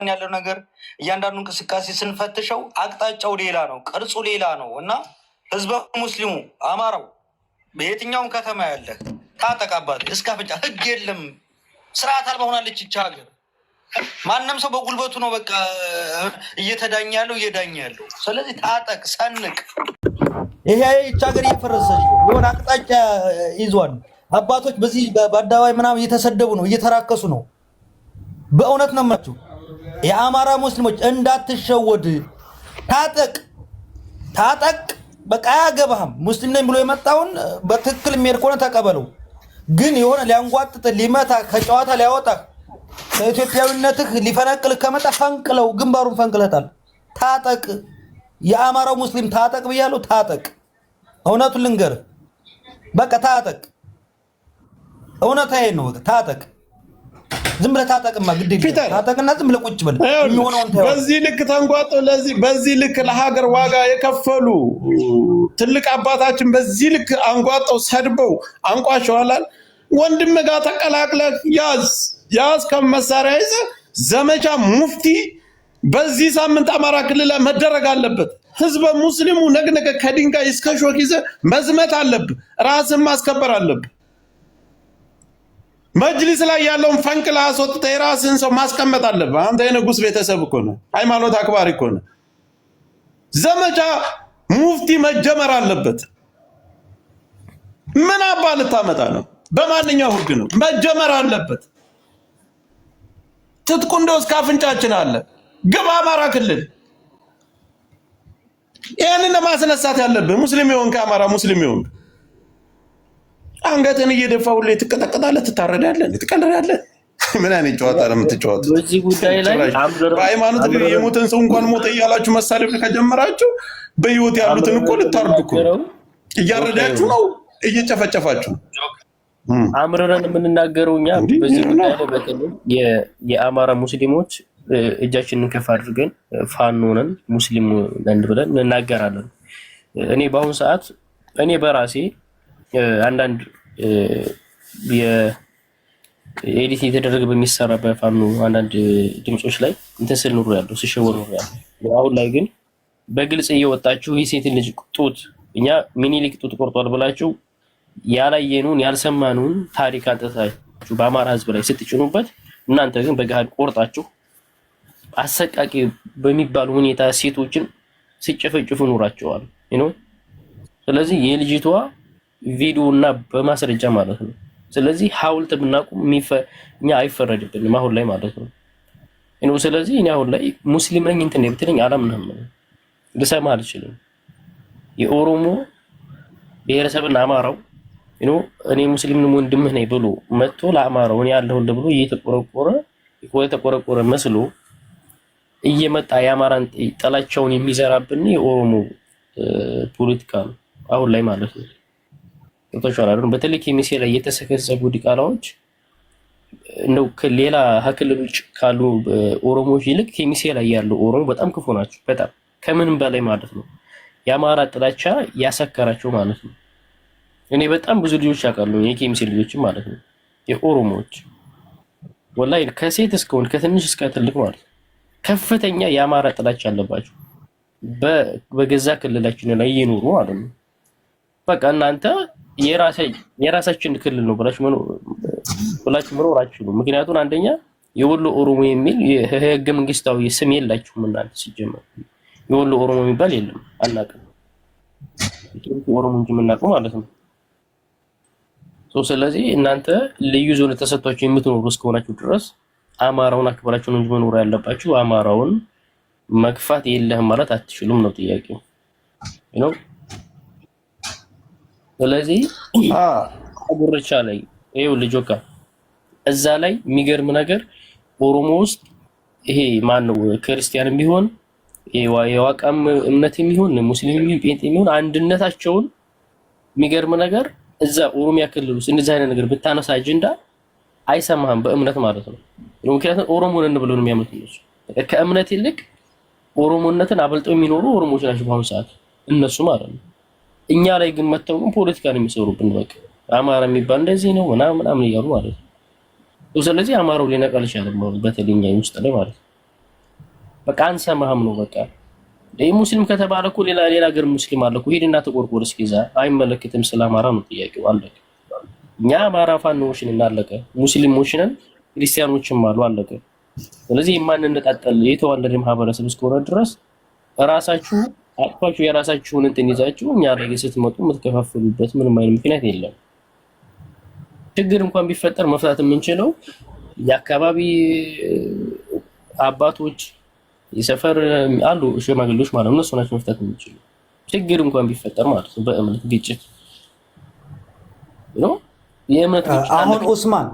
ያለው ነገር እያንዳንዱ እንቅስቃሴ ስንፈትሸው አቅጣጫው ሌላ ነው፣ ቅርጹ ሌላ ነው እና ህዝበ ሙስሊሙ አማራው በየትኛውም ከተማ ያለ ታጠቃባት እስከ አፍንጫ ህግ የለም። ስርዓት አልባ ሆናለች ይህች ሀገር። ማንም ሰው በጉልበቱ ነው በቃ እየተዳኘ ያለው እየዳኘ ያለው። ስለዚህ ታጠቅ፣ ሰንቅ። ይሄ ይህች ሀገር እየፈረሰች ነው። የሆነ አቅጣጫ ይዟል። አባቶች በዚህ በአደባባይ ምናምን እየተሰደቡ ነው፣ እየተራከሱ ነው። በእውነት ነው የምላችሁ። የአማራ ሙስሊሞች እንዳትሸወድ፣ ታጠቅ ታጠቅ። በቃ አያገባህም። ሙስሊም ነኝ ብሎ የመጣውን በትክክል የሚሄድ ከሆነ ተቀበለው። ግን የሆነ ሊያንጓጥጥ ሊመታ ከጨዋታ ሊያወጣ ከኢትዮጵያዊነትህ ሊፈነቅልህ ከመጣ ፈንቅለው፣ ግንባሩን ፈንቅለታል። ታጠቅ። የአማራው ሙስሊም ታጠቅ ብያለሁ። ታጠቅ። እውነቱን ልንገርህ፣ በቃ ታጠቅ። እውነት ይሄ ነው። ታጠቅ። ዝም ብለህ ታጠቅማ ግድ ይላል። ታጠቅና ዝም ብለህ ቁጭ ብለህ የሚሆነውን ታየው። በዚህ ልክ ተንጓጦ በዚህ ልክ ለሀገር ዋጋ የከፈሉ ትልቅ አባታችን በዚህ ልክ አንጓጠው ሰድበው አንቋሸዋላል። ወንድም ጋር ተቀላቅለህ ያዝ ከመሳሪያ ይዘህ ዘመቻ ሙፍቲ በዚህ ሳምንት አማራ ክልል መደረግ አለበት። ህዝበ ሙስሊሙ ነግነገ ከድንጋይ እስከ ሾክ ይዘህ መዝመት አለብህ። ራስን ማስከበር አለብህ። መጅሊስ ላይ ያለውን ፈንቅላ አስወጥተህ የራስህን ሰው ማስቀመጥ አለብህ። አንተ የንጉስ ቤተሰብ እኮ ነህ፣ ሃይማኖት አክባሪ እኮ ነህ። ዘመቻ ሙፍቲ መጀመር አለበት። ምን አባ ልታመጣ ነው? በማንኛው ህግ ነው መጀመር አለበት። ትጥቁ እንደው እስከ አፍንጫችን አለ። ግባ አማራ ክልል። ይሄንን ለማስነሳት ያለብህ ሙስሊም ይሆን ከአማራ ሙስሊም ይሆን አንገትን እየደፋ ሁሌ ትቀጠቀጣለህ፣ ትታረዳለህ፣ ትቀልዳለህ። ምን አይነት ጨዋታ ነው የምትጫወቱት? በዚህ ጉዳይ ላይ በሃይማኖት የሞተን ሰው እንኳን ሞተ እያላችሁ መሳደብ ከጀመራችሁ በህይወት ያሉትን እኮ ልታርዱ እኮ እያረዳችሁ ነው፣ እየጨፈጨፋችሁ ነው። አምረረን የምንናገረው እኛ በዚህ ጉዳይ ላይ በተለይ የአማራ ሙስሊሞች እጃችንን ከፍ አድርገን ፋኖ ነን ሙስሊም ነን ብለን እንናገራለን። እኔ በአሁኑ ሰዓት እኔ በራሴ አንዳንድ የኤዲት የተደረገ በሚሰራ በፋኖ አንዳንድ ድምጾች ላይ እንትን ስል ኑሮ ያለው ሲሸወር ኑሮ ያለው። አሁን ላይ ግን በግልጽ እየወጣችሁ የሴትን ልጅ ጡት እኛ ሚኒሊክ ጡት ቆርጧል ብላችሁ ያላየኑን ያልሰማኑን ታሪክ አንተታችሁ በአማራ ህዝብ ላይ ስትጭኑበት፣ እናንተ ግን በገሃድ ቆርጣችሁ አሰቃቂ በሚባል ሁኔታ ሴቶችን ሲጨፈጭፉ ኑራቸዋል ነው። ስለዚህ የልጅቷ ቪዲዮና በማስረጃ ማለት ነው። ስለዚህ ሐውልት ብናቁም እኛ አይፈረድብንም አሁን ላይ ማለት ነው። ስለዚህ እኔ አሁን ላይ ሙስሊም ነኝ እንትን ብትለኝ አላምንህም፣ ልሰማ አልችልም። የኦሮሞ ብሔረሰብና አማራው እኔ ሙስሊም ወንድምህ ነኝ ብሎ መጥቶ ለአማራው እኔ ያለሁልህ ብሎ እየተቆረቆረ መስሎ እየመጣ የአማራን ጠላቻውን የሚዘራብን የኦሮሞ ፖለቲካ ነው አሁን ላይ ማለት ነው። ተሻላሉ በተለይ ኬሚሴ ላይ የተሰከሰቡ ዲቃላዎች ነው ከሌላ ሀክልል ውጭ ካሉ ኦሮሞዎች ይልቅ ኬሚሴ ላይ ያሉ ኦሮሞ በጣም ክፉ ናቸው። በጣም ከምንም በላይ ማለት ነው። የአማራ ጥላቻ ያሰከራቸው ማለት ነው። እኔ በጣም ብዙ ልጆች አውቃለሁ የኬሚሴ ልጆችም ማለት ነው የኦሮሞዎች ወላሂ ከሴት እስከ ወንድ ከትንሽ እስከ ትልቅ ማለት ነው ከፍተኛ የአማራ ጥላቻ አለባቸው በገዛ ክልላችን ላይ እየኖሩ ማለት ነው። በቃ እናንተ የራሳችን ክልል ነው ብላችሁ መኖራችሁ ነው። ምክንያቱም አንደኛ የወሎ ኦሮሞ የሚል የህገ መንግስታዊ ስም የላችሁም እናንተ ሲጀመር የወሎ ኦሮሞ የሚባል የለም፣ አናውቅም። ኦሮሞ እንጂ የምናውቀው ማለት ነው። ስለዚህ እናንተ ልዩ ዞን ተሰጥቷችሁ የምትኖሩ እስከሆናችሁ ድረስ አማራውን አክብራችሁ ነው እንጂ መኖር ያለባችሁ አማራውን መግፋት የለህም ማለት አትችሉም ነው ጥያቄው ነው። ስለዚህ አጉርቻ ላይ ይሄው ልጆካ እዛ ላይ የሚገርም ነገር ኦሮሞ ውስጥ ይሄ ማን ነው ክርስቲያንም ቢሆን የዋቃም እምነት የሚሆን ሙስሊም የሚሆን ጴንጤ የሚሆን አንድነታቸውን የሚገርም ነገር እዛ ኦሮሚያ ክልል ውስጥ እንደዛ አይነት ነገር ብታነሳ አጀንዳ አይሰማህም በእምነት ማለት ነው። ምክንያቱም ኦሮሞን እንብለው ነው የሚያምኑት እነሱ። ከእምነት ይልቅ ኦሮሞነትን አበልጠው የሚኖሩ ኦሮሞዎች ናቸው በአሁኑ ሰዓት እነሱ ማለት ነው። እኛ ላይ ግን መተው ግን ፖለቲካ ነው የሚሰሩብን። በቃ አማራ የሚባል እንደዚህ ነው ምናምን እያሉ ማለት ነው። ስለዚህ አማራው ሊነቃል ይችላል በተለይ እኛ ውስጥ ላይ ማለት ነው። በቃ አንሰማህም ነው በቃ። ይሄ ሙስሊም ከተባለ እኮ ሌላ ሀገር ሙስሊም አለ እኮ ሄድና ተቆርቆር እስኪ እዛ። አይመለከትም ስለ አማራ ነው ጥያቄው አለቀ። እኛ አማራ ፋኖዎች ነን አለቀ። ሙስሊሞች ነን ክርስቲያኖችም አሉ አለቀ። ስለዚህ የማንነጣጠል የተዋለደ ማህበረሰብ እስከሆነ ድረስ ራሳችሁ አጥፋችሁ የራሳችሁን እንትን ይዛችሁ እኛ ላይ ስትመጡ የምትከፋፍሉበት ምንም አይነት ምክንያት የለም። ችግር እንኳን ቢፈጠር መፍታት የምንችለው የአካባቢ አባቶች የሰፈር አሉ ሽማግሌዎች ማለት ነው። እነሱ ናቸው መፍታት የሚችሉ ችግር እንኳን ቢፈጠር ማለት ነው። በእምነት ግጭት ነው የእምነት ግጭት አሁን ኡስማን